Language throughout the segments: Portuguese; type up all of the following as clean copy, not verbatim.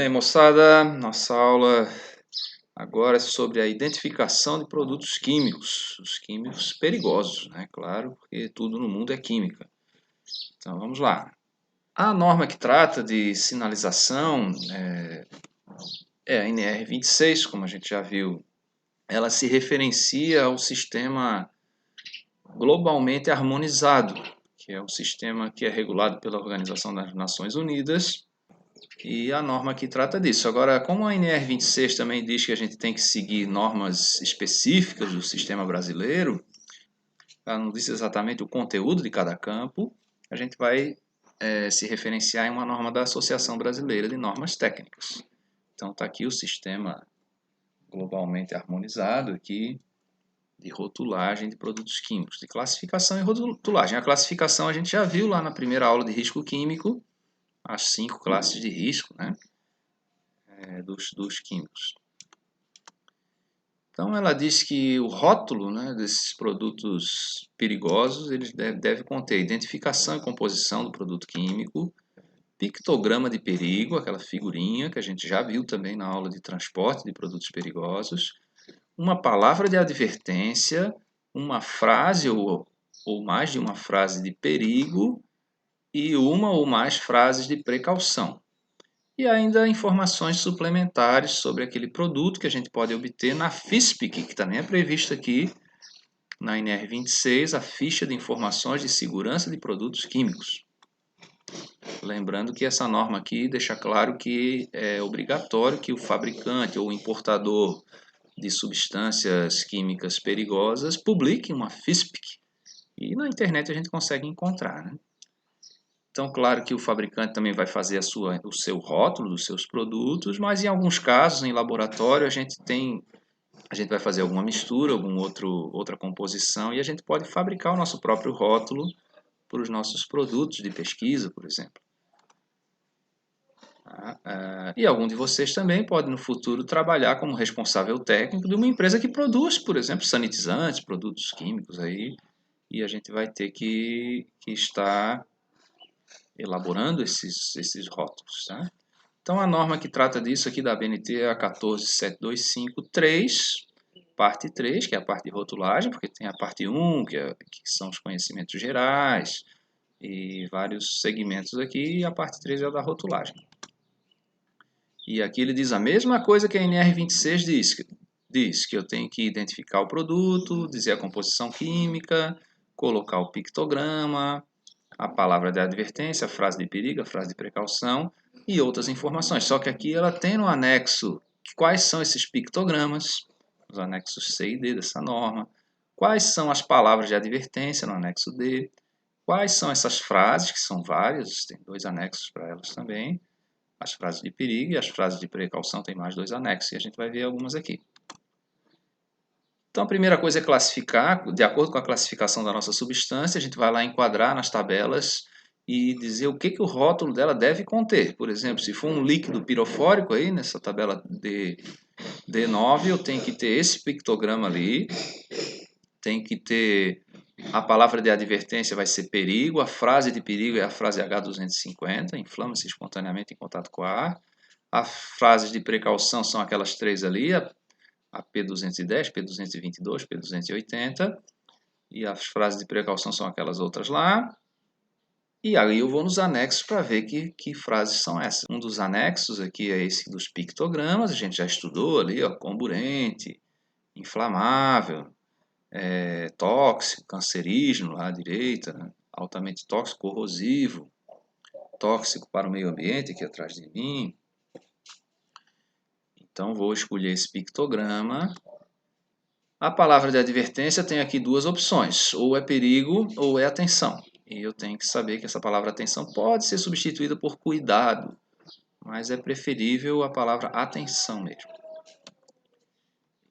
bem, moçada? Nossa aula agora é sobre a identificação de produtos químicos, os químicos perigosos, né? Claro, porque tudo no mundo é química. Então vamos lá. A norma que trata de sinalização é a NR26, como a gente já viu. Ela se referencia ao sistema globalmente harmonizado, que é um sistema que é regulado pela Organização das Nações Unidas. E a norma aqui trata disso. Agora, como a NR26 também diz que a gente tem que seguir normas específicas do sistema brasileiro, ela não diz exatamente o conteúdo de cada campo, a gente vai se referenciar em uma norma da Associação Brasileira de Normas Técnicas. Então está aqui o sistema globalmente harmonizado aqui de rotulagem de produtos químicos, de classificação e rotulagem. A classificação a gente já viu lá na primeira aula de risco químico, as 5 classes de risco, né? Dos químicos. Então ela diz que o rótulo, né, desses produtos perigosos ele deve conter identificação e composição do produto químico, pictograma de perigo, aquela figurinha que a gente já viu também na aula de transporte de produtos perigosos, uma palavra de advertência, uma frase ou mais de uma frase de perigo e uma ou mais frases de precaução. E ainda informações suplementares sobre aquele produto que a gente pode obter na FISPIC, que também é previsto aqui na NR26, a ficha de informações de segurança de produtos químicos. Lembrando que essa norma aqui deixa claro que é obrigatório que o fabricante ou o importador de substâncias químicas perigosas publique uma FISPIC. E na internet a gente consegue encontrar, né? Então, claro que o fabricante também vai fazer o seu rótulo dos seus produtos, mas em alguns casos, em laboratório, a gente vai fazer alguma mistura, outra composição, e a gente pode fabricar o nosso próprio rótulo para os nossos produtos de pesquisa, por exemplo. E algum de vocês também pode, no futuro, trabalhar como responsável técnico de uma empresa que produz, por exemplo, sanitizantes, produtos químicos aí, e a gente vai ter que estar elaborando esses rótulos. Tá? Então, a norma que trata disso aqui da BNT é a 14725-3, parte 3, que é a parte de rotulagem, porque tem a parte 1, que são os conhecimentos gerais, e vários segmentos aqui, e a parte 3 é a da rotulagem. E aqui ele diz a mesma coisa que a NR26 diz que eu tenho que identificar o produto, dizer a composição química, colocar o pictograma, a palavra de advertência, a frase de perigo, a frase de precaução e outras informações. Só que aqui ela tem no anexo quais são esses pictogramas, os anexos C e D dessa norma, quais são as palavras de advertência no anexo D, quais são essas frases, que são várias, tem 2 anexos para elas também, as frases de perigo e as frases de precaução tem mais 2 anexos, e a gente vai ver algumas aqui. Então, a primeira coisa é classificar, de acordo com a classificação da nossa substância, a gente vai lá enquadrar nas tabelas e dizer o que o rótulo dela deve conter. Por exemplo, se for um líquido pirofórico aí, nessa tabela D9, eu tenho que ter esse pictograma ali, tem que ter a palavra de advertência vai ser perigo, a frase de perigo é a frase H250, inflama-se espontaneamente em contato com ar. As frases de precaução são aquelas 3 ali, a P210, P222, P280, e as frases de precaução são aquelas outras lá. E aí eu vou nos anexos para ver que frases são essas. Um dos anexos aqui é esse dos pictogramas, a gente já estudou ali, ó, comburente, inflamável, tóxico, cancerígeno lá à direita, né? Altamente tóxico, corrosivo, tóxico para o meio ambiente aqui atrás de mim. Então vou escolher esse pictograma. A palavra de advertência tem aqui 2 opções, ou é perigo ou é atenção. E eu tenho que saber que essa palavra atenção pode ser substituída por cuidado, mas é preferível a palavra atenção mesmo.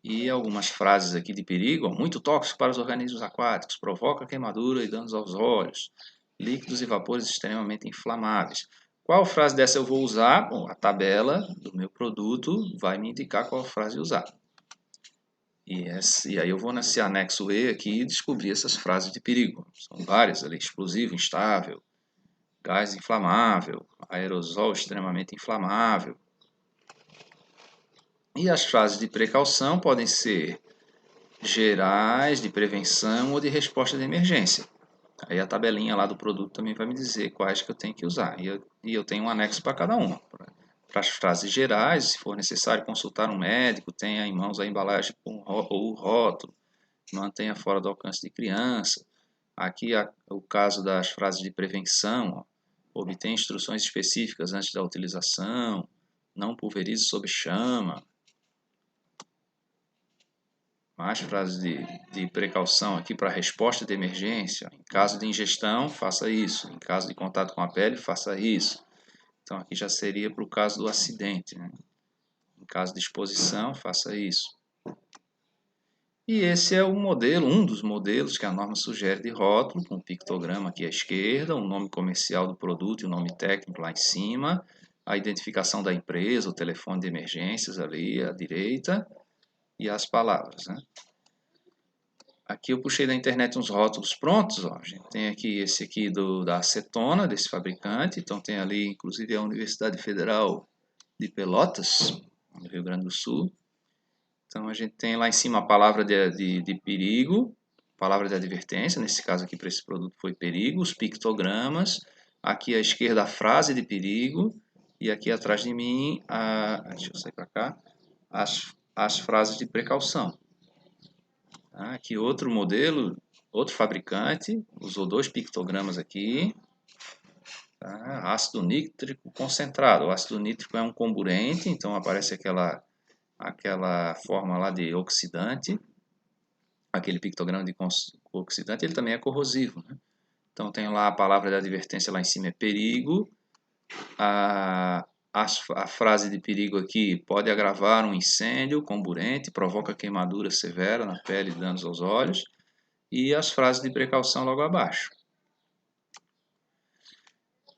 E algumas frases aqui de perigo, muito tóxico para os organismos aquáticos, provoca queimadura e danos aos olhos, líquidos e vapores extremamente inflamáveis. Qual frase dessa eu vou usar? Bom, a tabela do meu produto vai me indicar qual frase usar. E aí eu vou nesse anexo E aqui e descobrir essas frases de perigo. São várias ali, explosivo, instável, gás inflamável, aerosol extremamente inflamável, E as frases de precaução podem ser gerais, de prevenção ou de resposta de emergência. Aí a tabelinha lá do produto também vai me dizer quais que eu tenho que usar. E eu tenho um anexo para cada uma. Para as frases gerais, se for necessário consultar um médico, tenha em mãos a embalagem ou o rótulo, mantenha fora do alcance de criança. Aqui o caso das frases de prevenção, ó, obtenha instruções específicas antes da utilização, não pulverize sob chama. Mais frases de precaução aqui para resposta de emergência. Em caso de ingestão, faça isso. Em caso de contato com a pele, faça isso. Então aqui já seria para o caso do acidente, né? Em caso de exposição, faça isso. E esse é o modelo, um dos modelos que a norma sugere de rótulo, com o pictograma aqui à esquerda, o nome comercial do produto e o nome técnico lá em cima, a identificação da empresa, o telefone de emergências ali à direita e as palavras, né? Aqui eu puxei da internet uns rótulos prontos, ó. A gente tem aqui esse aqui da acetona, desse fabricante, então tem ali inclusive a Universidade Federal de Pelotas, no Rio Grande do Sul. Então a gente tem lá em cima a palavra de perigo, palavra de advertência, nesse caso aqui para esse produto foi perigo, os pictogramas, aqui à esquerda a frase de perigo, e aqui atrás de mim, deixa eu sair para cá, as frases de precaução. Aqui outro modelo, outro fabricante, usou 2 pictogramas aqui. Tá? Ácido nítrico concentrado. O ácido nítrico é um comburente, então aparece aquela forma lá de oxidante. Aquele pictograma de oxidante, ele também é corrosivo, né? Então tem lá a palavra de advertência lá em cima é perigo. A frase de perigo aqui pode agravar um incêndio, comburente, provoca queimadura severa na pele e danos aos olhos. E as frases de precaução logo abaixo.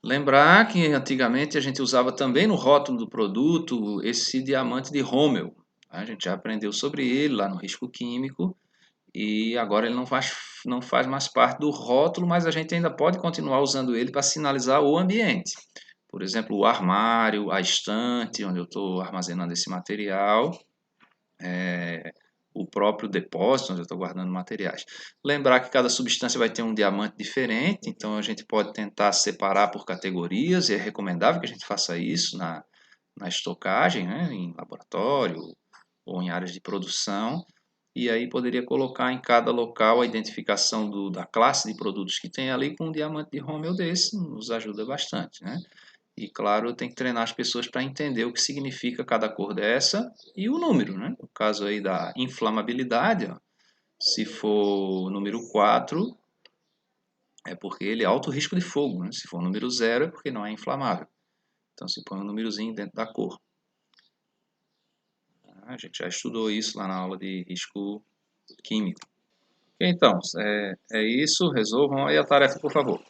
Lembrar que antigamente a gente usava também no rótulo do produto esse diamante de Rommel. A gente já aprendeu sobre ele lá no risco químico e agora ele não faz mais parte do rótulo, mas a gente ainda pode continuar usando ele para sinalizar o ambiente. Por exemplo, o armário, a estante onde eu estou armazenando esse material, o próprio depósito onde eu estou guardando materiais. Lembrar que cada substância vai ter um diamante diferente, então a gente pode tentar separar por categorias, e é recomendável que a gente faça isso na estocagem, né, em laboratório ou em áreas de produção, e aí poderia colocar em cada local a identificação da classe de produtos que tem ali com um diamante de Rommel desse, nos ajuda bastante, né? E claro, tem que treinar as pessoas para entender o que significa cada cor dessa e o número, né? No caso aí da inflamabilidade, ó, se for o número 4, é porque ele é alto risco de fogo, né? Se for o número 0, é porque não é inflamável. Então se põe um númerozinho dentro da cor. A gente já estudou isso lá na aula de risco químico. Então, é isso. Resolvam aí a tarefa, por favor.